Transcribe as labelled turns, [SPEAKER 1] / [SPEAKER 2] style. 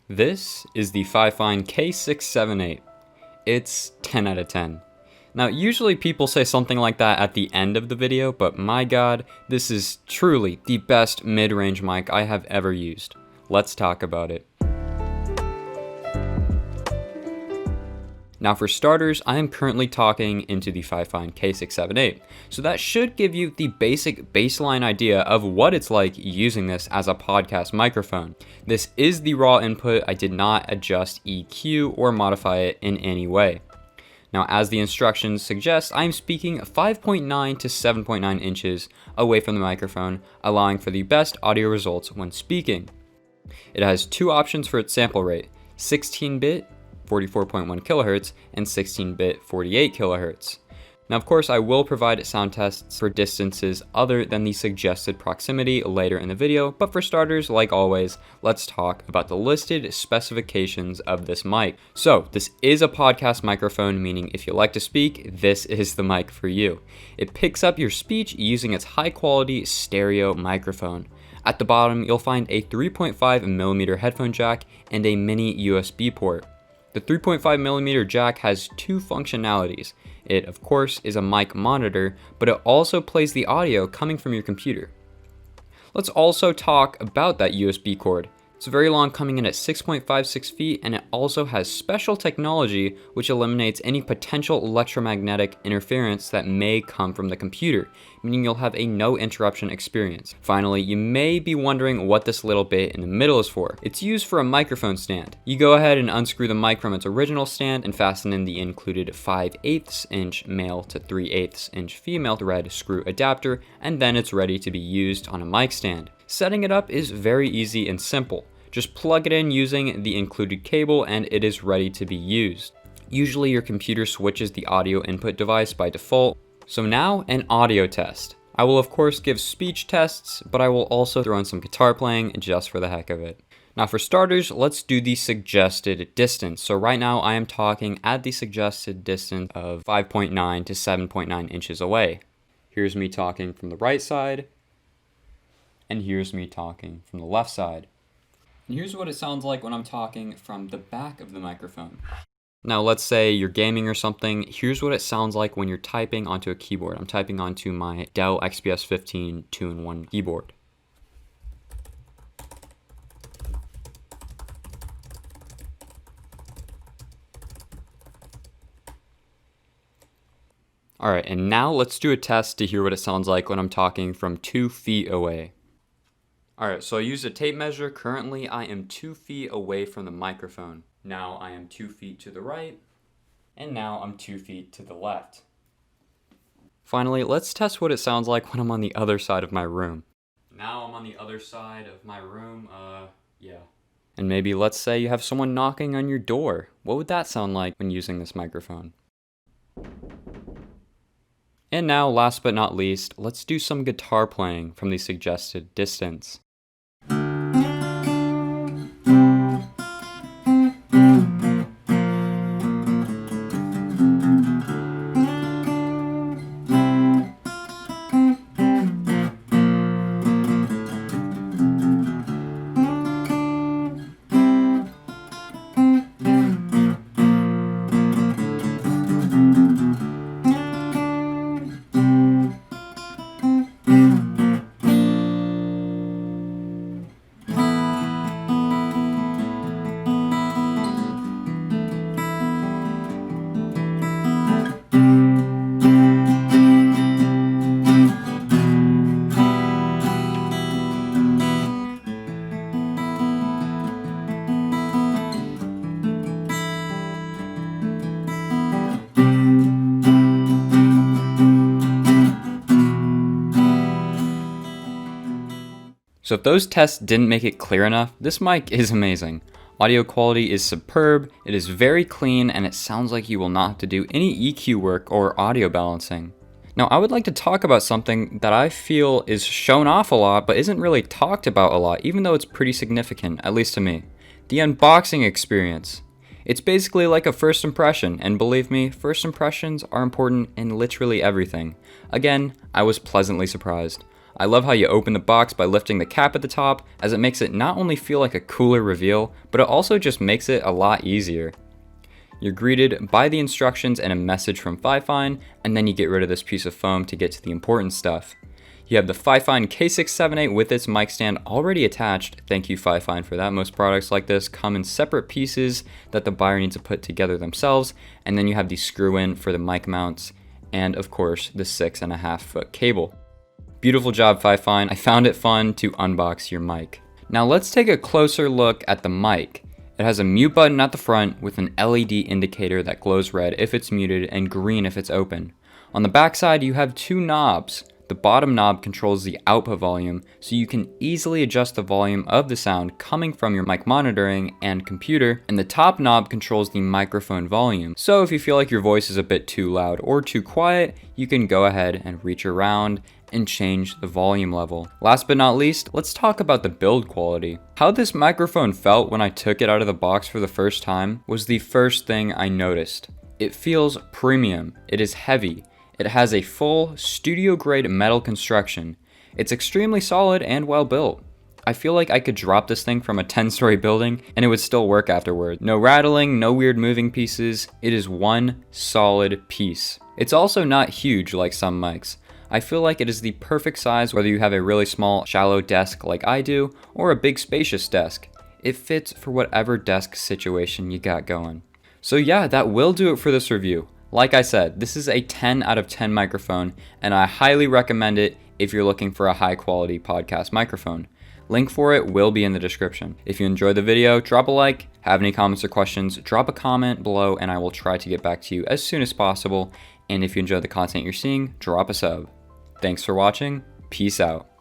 [SPEAKER 1] This is the Fifine K678. It's 10 out of 10. Now, usually people say something like that at the end of the video, but my god, this is truly the best mid-range mic I have ever used. Let's talk about it. Now for starters, I am currently talking into the Fifine K678, so that should give you the basic baseline idea of what it's like using this as a podcast microphone. This is the raw input. I did not adjust EQ or modify it in any way. Now, as the instructions suggest, I am speaking 5.9 to 7.9 inches away from the microphone, allowing for the best audio results when speaking. It has two options for its sample rate: 16-bit 44.1 kilohertz and 16-bit 48 kilohertz. Now, of course, I will provide sound tests for distances other than the suggested proximity later in the video, but for starters, like always, let's talk about the listed specifications of this mic. So, this is a podcast microphone, meaning if you like to speak, this is the mic for you. It picks up your speech using its high-quality stereo microphone. At the bottom, you'll find a 3.5mm headphone jack and a mini USB port. The 3.5mm jack has two functionalities. It, of course, is a mic monitor, but it also plays the audio coming from your computer. Let's also talk about that USB cord. It's very long, coming in at 6.56 feet, and it also has special technology which eliminates any potential electromagnetic interference that may come from the computer, meaning you'll have a no interruption experience. Finally, you may be wondering what this little bit in the middle is for. It's used for a microphone stand. You go ahead and unscrew the mic from its original stand and fasten in the included 5/8 inch male to 3/8 inch female thread screw adapter, and then it's ready to be used on a mic stand. Setting it up is very easy and simple. Just plug it in using the included cable and it is ready to be used. Usually your computer switches the audio input device by default. So now an audio test. I will of course give speech tests, but I will also throw in some guitar playing just for the heck of it. Now for starters, let's do the suggested distance. So right now I am talking at the suggested distance of 5.9 to 7.9 inches away. Here's me talking from the right side, and here's me talking from the left side. And here's what it sounds like when I'm talking from the back of the microphone. Now let's say you're gaming or something. Here's what it sounds like when you're typing onto a keyboard. I'm typing onto my Dell XPS 15 2-in-1 keyboard. Alright, and now let's do a test to hear what it sounds like when I'm talking from 2 feet away. Alright, so I used a tape measure. Currently, I am 2 feet away from the microphone. Now I am 2 feet to the right, and now I'm 2 feet to the left. Finally, let's test what it sounds like when I'm on the other side of my room. Now I'm on the other side of my room, yeah. And maybe let's say you have someone knocking on your door. What would that sound like when using this microphone? And now, last but not least, let's do some guitar playing from the suggested distance. So if those tests didn't make it clear enough, this mic is amazing. Audio quality is superb, it is very clean, and it sounds like you will not have to do any EQ work or audio balancing. Now I would like to talk about something that I feel is shown off a lot but isn't really talked about a lot, even though it's pretty significant, at least to me. The unboxing experience. It's basically like a first impression, and believe me, first impressions are important in literally everything. Again, I was pleasantly surprised. I love how you open the box by lifting the cap at the top, as it makes it not only feel like a cooler reveal, but it also just makes it a lot easier. You're greeted by the instructions and a message from Fifine, and then you get rid of this piece of foam to get to the important stuff. You have the Fifine K678 with its mic stand already attached. Thank you, Fifine, for that. Most products like this come in separate pieces that the buyer needs to put together themselves, and then you have the screw-in for the mic mounts, and of course, the 6.5-foot cable. Beautiful job, Fifine. I found it fun to unbox your mic. Now let's take a closer look at the mic. It has a mute button at the front with an LED indicator that glows red if it's muted and green if it's open. On the back side, you have two knobs. The bottom knob controls the output volume, so you can easily adjust the volume of the sound coming from your mic monitoring and computer, and the top knob controls the microphone volume. So if you feel like your voice is a bit too loud or too quiet, you can go ahead and reach around and change the volume level. Last but not least, let's talk about the build quality. How this microphone felt when I took it out of the box for the first time was the first thing I noticed. It feels premium. It is heavy. It has a full studio-grade metal construction. It's extremely solid and well built. I feel like I could drop this thing from a 10-story building and it would still work afterward. No rattling, no weird moving pieces. It is one solid piece. It's also not huge like some mics. I feel like it is the perfect size whether you have a really small, shallow desk like I do, or a big, spacious desk. It fits for whatever desk situation you got going. So yeah, that will do it for this review. Like I said, this is a 10 out of 10 microphone, and I highly recommend it if you're looking for a high quality podcast microphone. Link for it will be in the description. If you enjoyed the video, drop a like. Have any comments or questions, drop a comment below and I will try to get back to you as soon as possible. And if you enjoy the content you're seeing, drop a sub. Thanks for watching. Peace out.